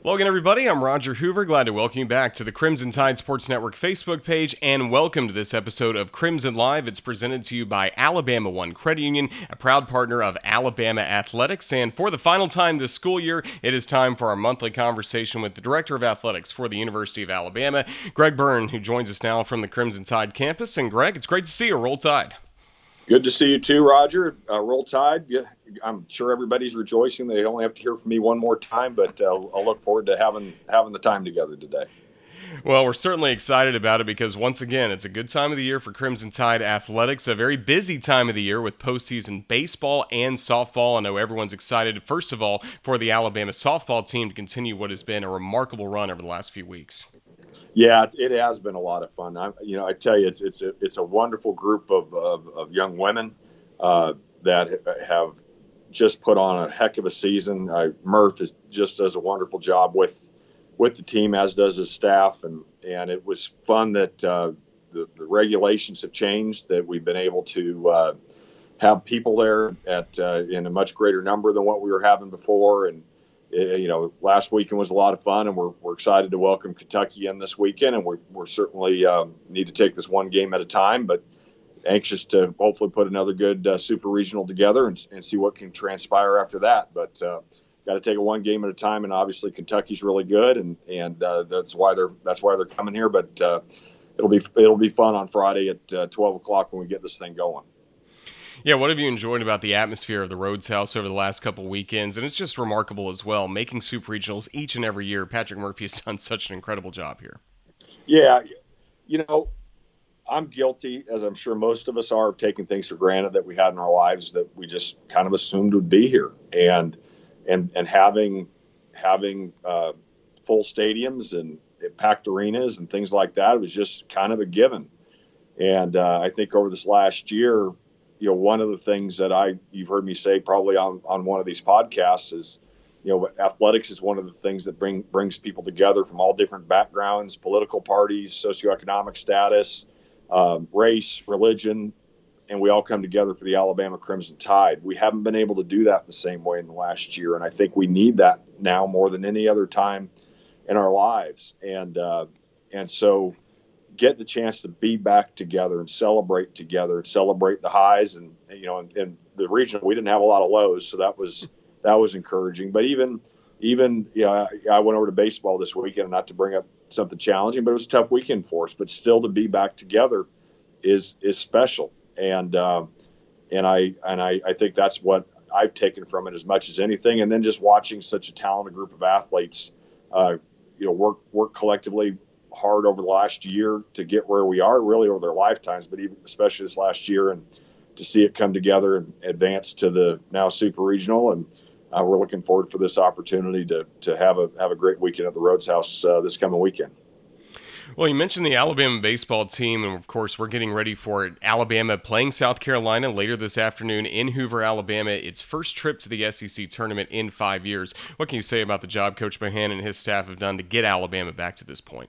Welcome, everybody. I'm Roger Hoover. Glad to welcome you back to the Crimson Tide Sports Network Facebook page, and welcome to this episode of Crimson Live. It's presented to you by Alabama One Credit Union, a proud partner of Alabama Athletics. And for the final time this school year, it is time for our monthly conversation with the Director of Athletics for the University of Alabama, Greg Byrne, who joins us now from the Crimson Tide campus. And Greg, it's great to see you. Roll Tide. Good to see you too, Roger. Roll Tide. Yeah, I'm sure everybody's rejoicing. They only have to hear from me one more time, but I'll look forward to having the time together today. Well, we're certainly excited about it because, once again, it's a good time of the year for Crimson Tide athletics, a very busy time of the year with postseason baseball and softball. I know everyone's excited, first of all, for the Alabama softball team to continue what has been a remarkable run over the last few weeks. Yeah, it has been a lot of fun. I tell you, it's a wonderful group of young women that have just put on a heck of a season. Murph just does a wonderful job with the team, as does his staff, and it was fun that the regulations have changed, that we've been able to have people there in a much greater number than what we were having before, and last weekend was a lot of fun, and we're excited to welcome Kentucky in this weekend, and we're certainly need to take this one game at a time, but anxious to hopefully put another good super regional together and see what can transpire after that. But got to take it one game at a time, and obviously Kentucky's really good, and that's why they're coming here. But it'll be fun on Friday at 12 o'clock when we get this thing going. Yeah, what have you enjoyed about the atmosphere of the Rhodes House over the last couple weekends? And it's just remarkable as well, making Super Regionals each and every year. Patrick Murphy has done such an incredible job here. Yeah, I'm guilty, as I'm sure most of us are, of taking things for granted that we had in our lives that we just kind of assumed would be here. And having full stadiums and packed arenas and things like that, it was just kind of a given. And I think over this last year, one of the things that you've heard me say probably on one of these podcasts is, athletics is one of the things that brings people together from all different backgrounds, political parties, socioeconomic status, race, religion, and we all come together for the Alabama Crimson Tide. We haven't been able to do that the same way in the last year, and I think we need that now more than any other time in our lives. And so get the chance to be back together and celebrate together and celebrate the highs. And in the regional, we didn't have a lot of lows, so that was encouraging. But even I went over to baseball this weekend, not to bring up something challenging, but it was a tough weekend for us. But still, to be back together is special, and I think that's what I've taken from it as much as anything. And then just watching such a talented group of athletes, work collectively hard over the last year to get where we are, really over their lifetimes, but even especially this last year, and to see it come together and advance to the now super regional. And we're looking forward for this opportunity to have a great weekend at the Rhodes House this coming weekend. Well, you mentioned the Alabama baseball team, and of course, we're getting ready for Alabama playing South Carolina later this afternoon in Hoover, Alabama. Its first trip to the SEC tournament in 5 years. What can you say about the job Coach Bohannon and his staff have done to get Alabama back to this point?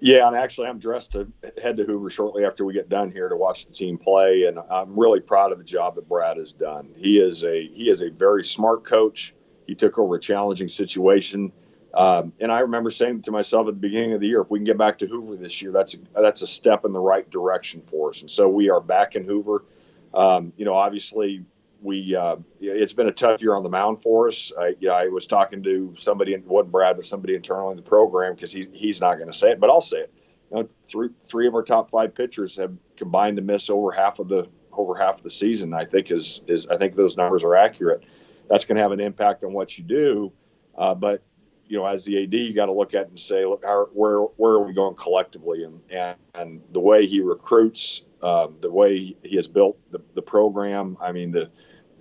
Yeah, and actually I'm dressed to head to Hoover shortly after we get done here to watch the team play, and I'm really proud of the job that Brad has done. He is a very smart coach. He took over a challenging situation, and I remember saying to myself at the beginning of the year, if we can get back to Hoover this year, that's a step in the right direction for us. And so we are back in Hoover. Obviously it's been a tough year on the mound for us. I was talking to somebody, it wasn't Brad, but somebody internally in the program, because he's not going to say it, but I'll say it. Three of our top five pitchers have combined to miss over half of the season. I think I think those numbers are accurate. That's going to have an impact on what you do, but as the AD, you got to look at it and say, look, where are we going collectively, and the way he recruits, the way he has built the program. I mean,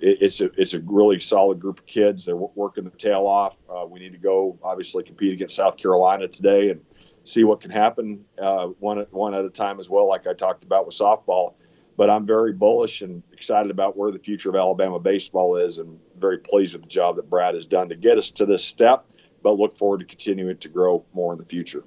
it's a really solid group of kids. They're working the tail off. We need to go, obviously, compete against South Carolina today and see what can happen one at a time as well, like I talked about with softball. But I'm very bullish and excited about where the future of Alabama baseball is, and very pleased with the job that Brad has done to get us to this step, but look forward to continuing to grow more in the future.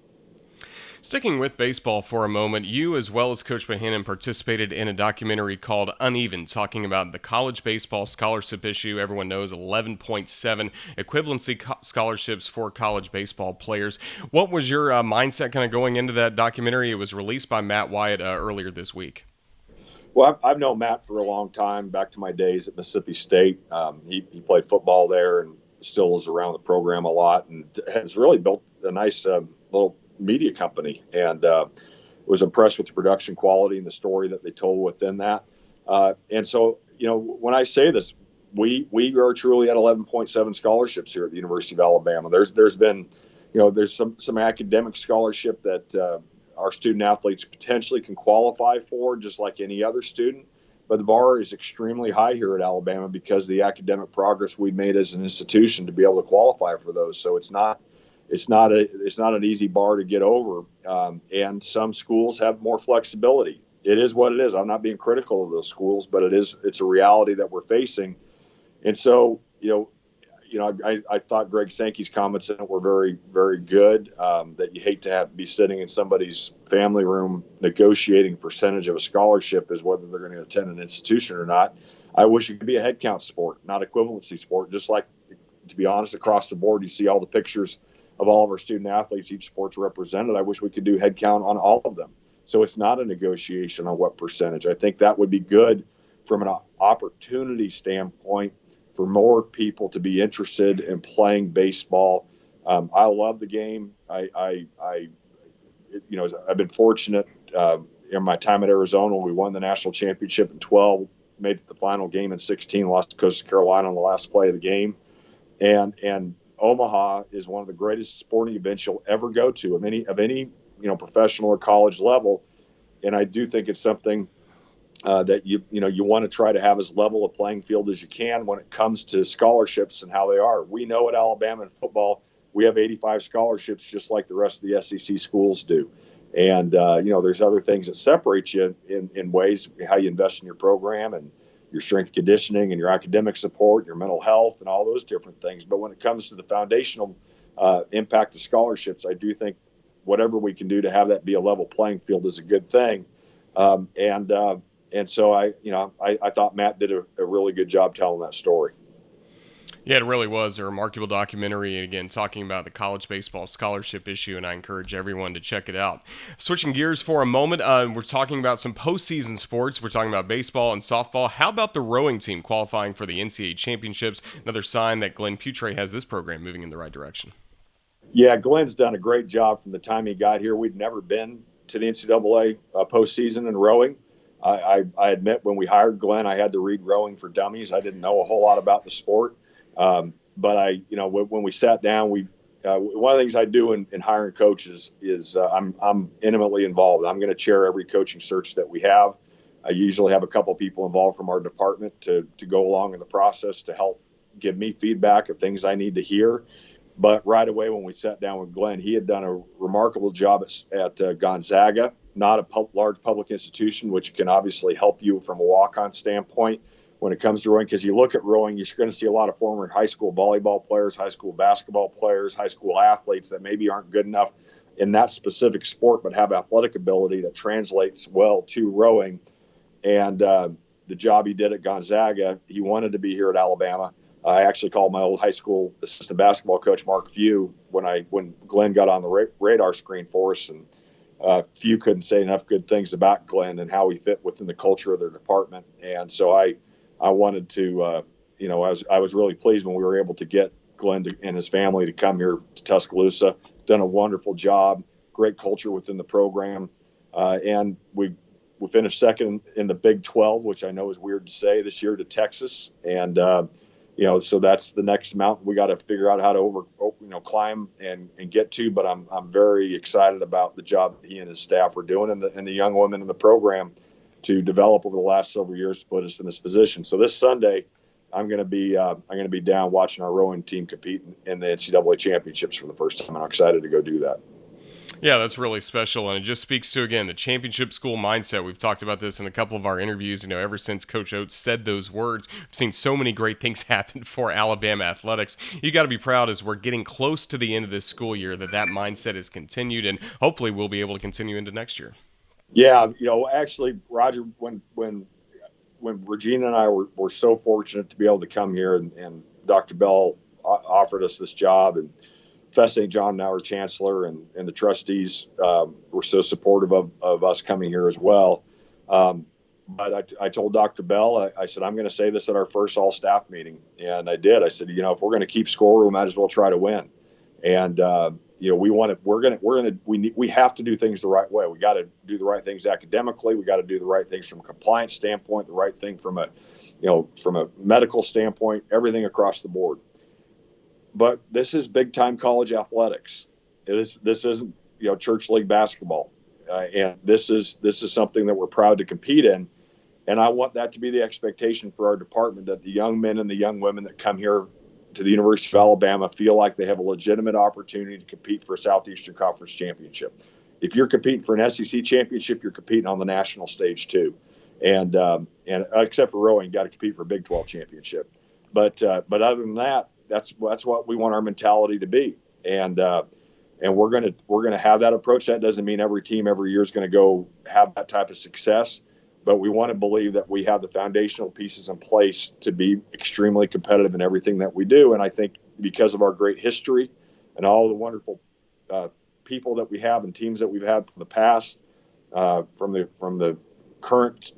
Sticking with baseball for a moment, you as well as Coach Bohannon participated in a documentary called Uneven, talking about the college baseball scholarship issue. Everyone knows 11.7 equivalency scholarships for college baseball players. What was your mindset kind of going into that documentary? It was released by Matt Wyatt earlier this week. Well, I've known Matt for a long time, back to my days at Mississippi State. He played football there and still is around the program a lot, and has really built a nice little media company, and was impressed with the production quality and the story that they told within that. And so, when I say this, we are truly at 11.7 scholarships here at the University of Alabama. There's been, there's some academic scholarship that our student athletes potentially can qualify for, just like any other student. But the bar is extremely high here at Alabama because of the academic progress we've made as an institution to be able to qualify for those. So it's not an easy bar to get over. And some schools have more flexibility. It is what it is. I'm not being critical of those schools, but it's a reality that we're facing. And so, I thought Greg Sankey's comments in it were very, very good, that you hate to be sitting in somebody's family room negotiating percentage of a scholarship as whether they're going to attend an institution or not. I wish it could be a head count sport, not equivalency sport. Just like, to be honest, across the board, you see all the pictures of all of our student athletes, each sport's represented. I wish we could do head count on all of them. So it's not a negotiation on what percentage. I think that would be good from an opportunity standpoint for more people to be interested in playing baseball. I love the game. I've been fortunate in my time at Arizona when we won the national championship in 12, made it the final game in 16, lost to Coastal Carolina on the last play of the game. And Omaha is one of the greatest sporting events you'll ever go to of any professional or college level. And I do think it's something that you want to try to have as level a playing field as you can when it comes to scholarships and how they are. We know at Alabama in football, we have 85 scholarships just like the rest of the SEC schools do. And, there's other things that separate you in ways, how you invest in your program and your strength conditioning and your academic support, your mental health, and all those different things. But when it comes to the foundational impact of scholarships, I do think whatever we can do to have that be a level playing field is a good thing. And so I thought Matt did a really good job telling that story. Yeah, it really was a remarkable documentary, and again, talking about the college baseball scholarship issue, and I encourage everyone to check it out. Switching gears for a moment, we're talking about some postseason sports. We're talking about baseball and softball. How about the rowing team qualifying for the NCAA championships? Another sign that Glenn Putre has this program moving in the right direction. Yeah, Glenn's done a great job from the time he got here. We'd never been to the NCAA postseason in rowing. I admit when we hired Glenn, I had to read Rowing for Dummies. I didn't know a whole lot about the sport. But when we sat down, one of the things I do in hiring coaches is I'm intimately involved. I'm going to chair every coaching search that we have. I usually have a couple of people involved from our department to go along in the process to help give me feedback of things I need to hear. But right away when we sat down with Glenn, he had done a remarkable job at Gonzaga, not a large public institution, which can obviously help you from a walk-on standpoint when it comes to rowing, because you look at rowing, you're going to see a lot of former high school volleyball players, high school basketball players, high school athletes that maybe aren't good enough in that specific sport but have athletic ability that translates well to rowing. And the job he did at Gonzaga, he wanted to be here at Alabama. I actually called my old high school assistant basketball coach, Mark Few, when Glenn got on the radar screen for us, and Few couldn't say enough good things about Glenn and how he fit within the culture of their department. And so I wanted to, I was really pleased when we were able to get Glenn and his family to come here to Tuscaloosa. Done a wonderful job, great culture within the program, and we finished second in the Big 12, which I know is weird to say this year, to Texas. And so that's the next mountain we got to figure out how to climb and get to. But I'm very excited about the job that he and his staff are doing, and the young women in the program to develop over the last several years to put us in this position. So this Sunday, I'm going to be down watching our rowing team compete in the NCAA championships for the first time, and I'm excited to go do that. Yeah, that's really special, and it just speaks to, again, the championship school mindset. We've talked about this in a couple of our interviews. Ever since Coach Oates said those words, we've seen so many great things happen for Alabama athletics. You got to be proud as we're getting close to the end of this school year that mindset is continued, and hopefully we'll be able to continue into next year. Yeah, actually, Roger, when Regina and I were so fortunate to be able to come here, and Dr. Bell offered us this job, and Fess St. John, now our chancellor, and the trustees were so supportive of us coming here as well. But I told Dr. Bell, I said, I'm going to say this at our first all staff meeting. And I did. I said, if we're going to keep score, we might as well try to win. And, we have to do things the right way. We got to do the right things academically. We got to do the right things from a compliance standpoint, the right thing from a medical standpoint, everything across the board. But this is big time college athletics. This isn't church league basketball, and this is something that we're proud to compete in. And I want that to be the expectation for our department, that the young men and the young women that come here to the University of Alabama feel like they have a legitimate opportunity to compete for a Southeastern Conference championship. If you're competing for an SEC championship, you're competing on the national stage too. And except for rowing, you got to compete for a Big 12 championship. But other than that, that's what we want our mentality to be. And we're gonna have that approach. That doesn't mean every team every year is going to go have that type of success, but we want to believe that we have the foundational pieces in place to be extremely competitive in everything that we do. And I think because of our great history and all the wonderful people that we have and teams that we've had from the past, from the current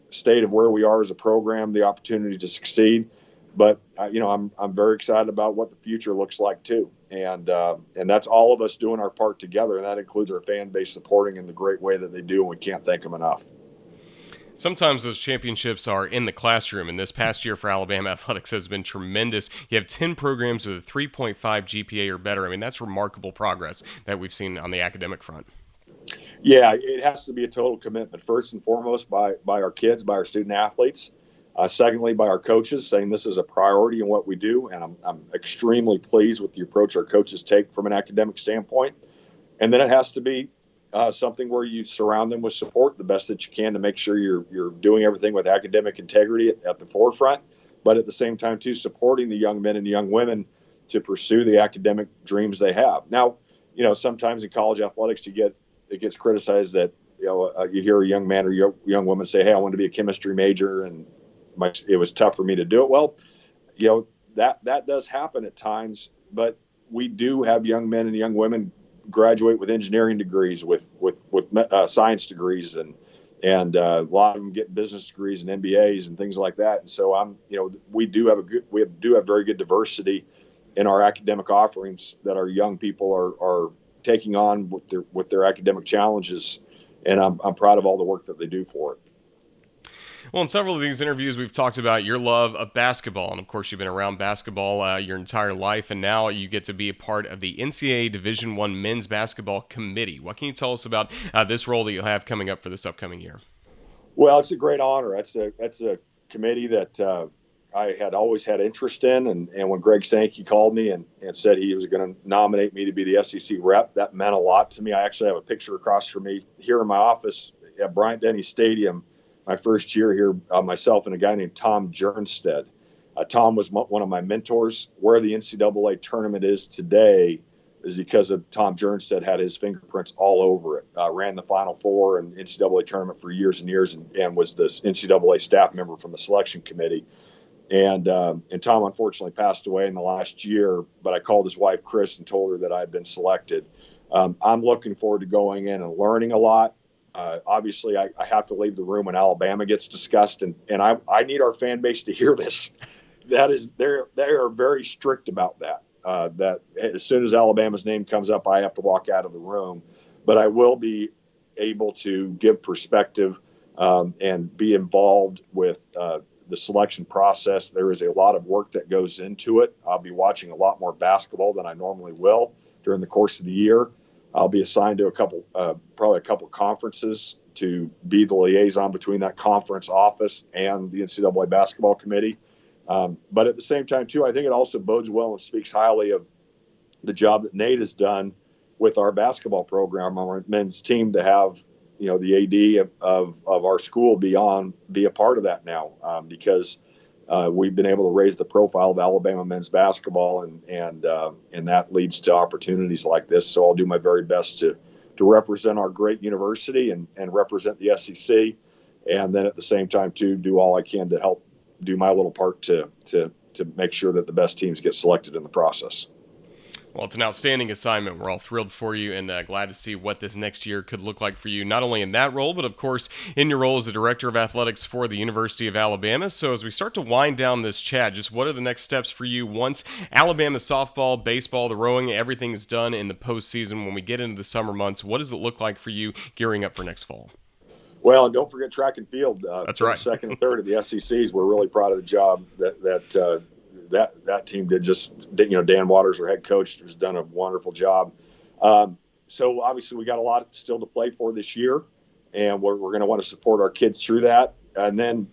state of where we are as a program, the opportunity to succeed. But I'm very excited about what the future looks like too, and that's all of us doing our part together, and that includes our fan base supporting in the great way that they do, and we can't thank them enough. Sometimes those championships are in the classroom, and this past year for Alabama athletics has been tremendous. You have 10 programs with a 3.5 GPA or better. That's remarkable progress that we've seen on the academic front. Yeah, it has to be a total commitment, first and foremost by our kids, by our student athletes. Secondly, by our coaches, saying this is a priority in what we do, and I'm extremely pleased with the approach our coaches take from an academic standpoint. And then it has to be something where you surround them with support the best that you can to make sure you're doing everything with academic integrity at the forefront, but at the same time too supporting the young men and young women to pursue the academic dreams they have. Now, sometimes in college athletics it gets criticized that you hear a young man or young woman say, "Hey, I want to be a chemistry major," and it was tough for me to do it. Well, that does happen at times, but we do have young men and young women graduate with engineering degrees, with science degrees, and a lot of them get business degrees and MBAs and things like that. And so we do have very good diversity in our academic offerings that our young people are taking on with their academic challenges, and I'm proud of all the work that they do for it. Well, in several of these interviews, we've talked about your love of basketball. And of course, you've been around basketball your entire life. And now you get to be a part of the NCAA Division I Men's Basketball Committee. What can you tell us about this role that you'll have coming up for this upcoming year? Well, it's a great honor. That's a committee that I had always had interest in. And when Greg Sankey called me and said he was going to nominate me to be the SEC rep, that meant a lot to me. I actually have a picture across from me here in my office at Bryant-Denny Stadium. My first year here, myself and a guy named Tom Jernstead. Tom was one of my mentors. Where the NCAA tournament is today is because of Tom Jernstead had his fingerprints all over it. Ran the Final Four and NCAA tournament for years and years, and was the NCAA staff member from the selection committee. And Tom unfortunately passed away in the last year, but I called his wife, Chris, and told her that I had been selected. I'm looking forward to going in and learning a lot. Obviously, I have to leave the room when Alabama gets discussed, and I need our fan base to hear this. They are very strict about that. That as soon as Alabama's name comes up, I have to walk out of the room. But I will be able to give perspective and be involved with the selection process. There is a lot of work that goes into it. I'll be watching a lot more basketball than I normally will during the course of the year. I'll be assigned to probably a couple conferences to be the liaison between that conference office and the NCAA basketball committee. But at the same time, too, I think it also bodes well and speaks highly of the job that Nate has done with our basketball program, our men's team, to have the AD of our school be a part of that now, because we've been able to raise the profile of Alabama men's basketball, and that leads to opportunities like this. So I'll do my very best to represent our great university and represent the SEC, and then at the same time too do all I can to help do my little part to make sure that the best teams get selected in the process. Well, it's an outstanding assignment. We're all thrilled for you and glad to see what this next year could look like for you, not only in that role, but of course in your role as the Director of Athletics for the University of Alabama. So as we start to wind down this chat, just what are the next steps for you once Alabama softball, baseball, the rowing, everything is done in the postseason? When we get into the summer months, what does it look like for you gearing up for next fall? Well, and don't forget track and field. That's right. Second and third of the SECs. We're really proud of the job that team did. Dan Waters, our head coach, has done a wonderful job. So obviously we got a lot still to play for this year, and we're going to want to support our kids through that. And then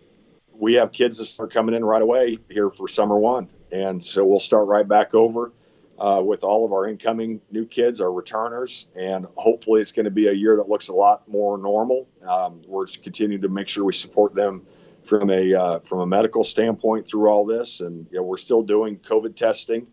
we have kids that start coming in right away here for summer one. And so we'll start right back over with all of our incoming new kids, our returners, and hopefully it's going to be a year that looks a lot more normal. We're continuing to make sure we support them from a medical standpoint through all this, and we're still doing COVID testing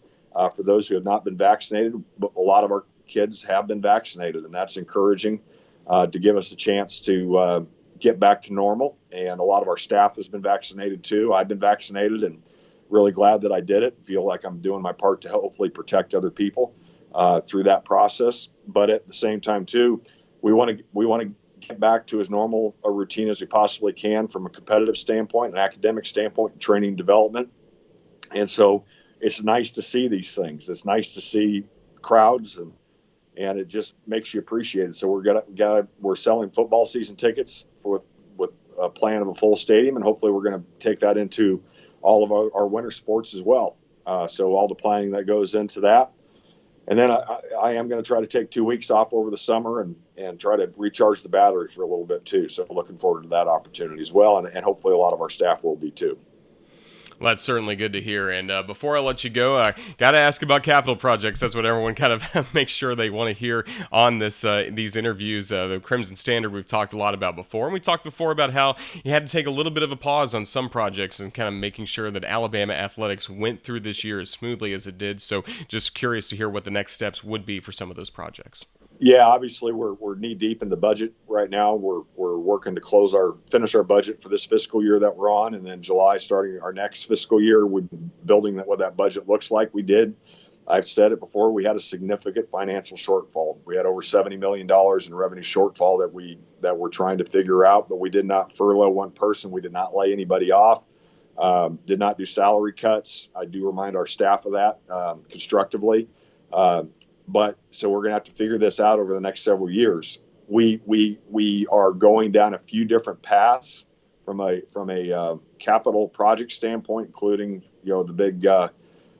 for those who have not been vaccinated, but a lot of our kids have been vaccinated, and that's encouraging to give us a chance to get back to normal. And a lot of our staff has been vaccinated too. I've been vaccinated, and really glad that I did it. Feel like I'm doing my part to hopefully protect other people through that process. But at the same time too, we want to get back to as normal a routine as we possibly can from a competitive standpoint, an academic standpoint, and training development. And so it's nice to see these things. It's nice to see crowds, and it just makes you appreciate it. So we're selling football season tickets with a plan of a full stadium, and hopefully we're going to take that into all of our winter sports as well. So all the planning that goes into that. And then I am going to try to take 2 weeks off over the summer and try to recharge the battery for a little bit too. So looking forward to that opportunity as well. And hopefully a lot of our staff will be too. Well, that's certainly good to hear. And before I let you go, I got to ask about capital projects. That's what everyone kind of makes sure they want to hear on these interviews. The Crimson Standard we've talked a lot about before. And we talked before about how you had to take a little bit of a pause on some projects and kind of making sure that Alabama athletics went through this year as smoothly as it did. So just curious to hear what the next steps would be for some of those projects. Yeah, obviously we're knee deep in the budget right now. We're working to finish our budget for this fiscal year that we're on, and then July starting our next fiscal year, we've been building what that budget looks like. I've said it before, we had a significant financial shortfall. We had over $70 million in revenue shortfall that we're trying to figure out, but we did not furlough one person. We did not lay anybody off. Did not do salary cuts. I do remind our staff of that constructively. But so we're going to have to figure this out over the next several years. We are going down a few different paths from a capital project standpoint, including the big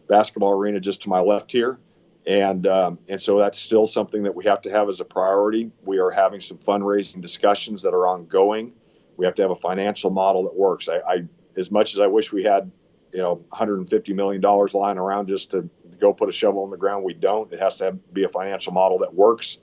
basketball arena just to my left here, and so that's still something that we have to have as a priority. We are having some fundraising discussions that are ongoing. We have to have a financial model that works. I as much as I wish we had $150 million lying around just to go put a shovel in the ground, we don't. It has to be a financial model that works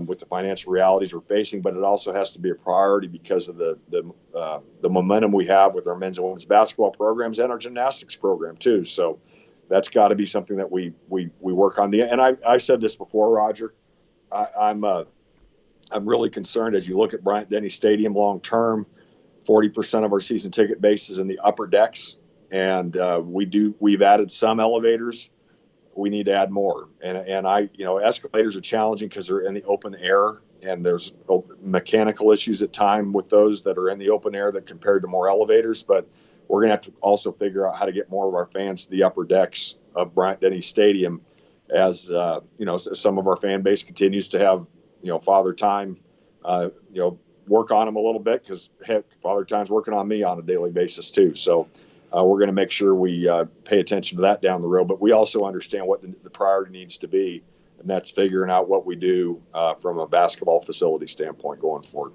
with the financial realities we're facing, but it also has to be a priority because of the momentum we have with our men's and women's basketball programs and our gymnastics program too. So that's got to be something that we work on. And I've said this before, Roger. I'm really concerned as you look at Bryant-Denny Stadium long term. 40% of our season ticket base is in the upper decks, and we've added some elevators. We need to add more. And escalators are challenging because they're in the open air, and there's mechanical issues at time with those that are in the open air that compared to more elevators. But we're going to have to also figure out how to get more of our fans to the upper decks of Bryant-Denny Stadium as some of our fan base continues to have, Father Time, work on them a little bit, because Father Time's working on me on a daily basis too. So we're going to make sure we pay attention to that down the road. But we also understand what the priority needs to be, and that's figuring out what we do from a basketball facility standpoint going forward.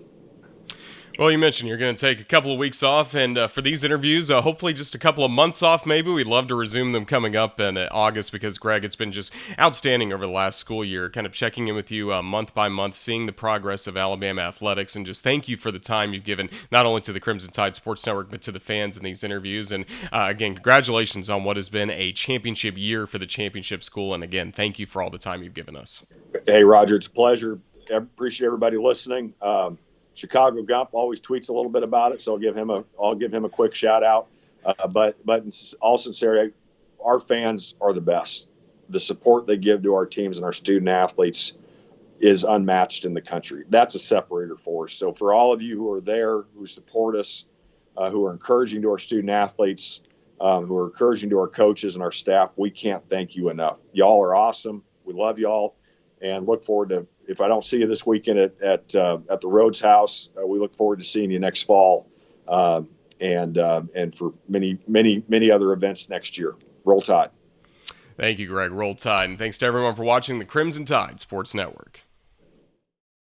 Well, you mentioned you're going to take a couple of weeks off, and for these interviews, hopefully just a couple of months off maybe. We'd love to resume them coming up in August because, Greg, it's been just outstanding over the last school year, kind of checking in with you month by month, seeing the progress of Alabama athletics, and just thank you for the time you've given not only to the Crimson Tide Sports Network, but to the fans in these interviews. And again, congratulations on what has been a championship year for the championship school. And again, thank you for all the time you've given us. Hey, Roger, it's a pleasure. I appreciate everybody listening. Chicago Gump always tweets a little bit about it, so I'll give him a quick shout out. But in all sincerity, our fans are the best. The support they give to our teams and our student athletes is unmatched in the country. That's a separator for us. So for all of you who are there, who support us, who are encouraging to our student athletes, who are encouraging to our coaches and our staff, we can't thank you enough. Y'all are awesome. We love y'all, and look forward to. If I don't see you this weekend at the Rhodes House, we look forward to seeing you next fall, and for many other events next year. Roll Tide. Thank you, Greg. Roll Tide, and thanks to everyone for watching the Crimson Tide Sports Network.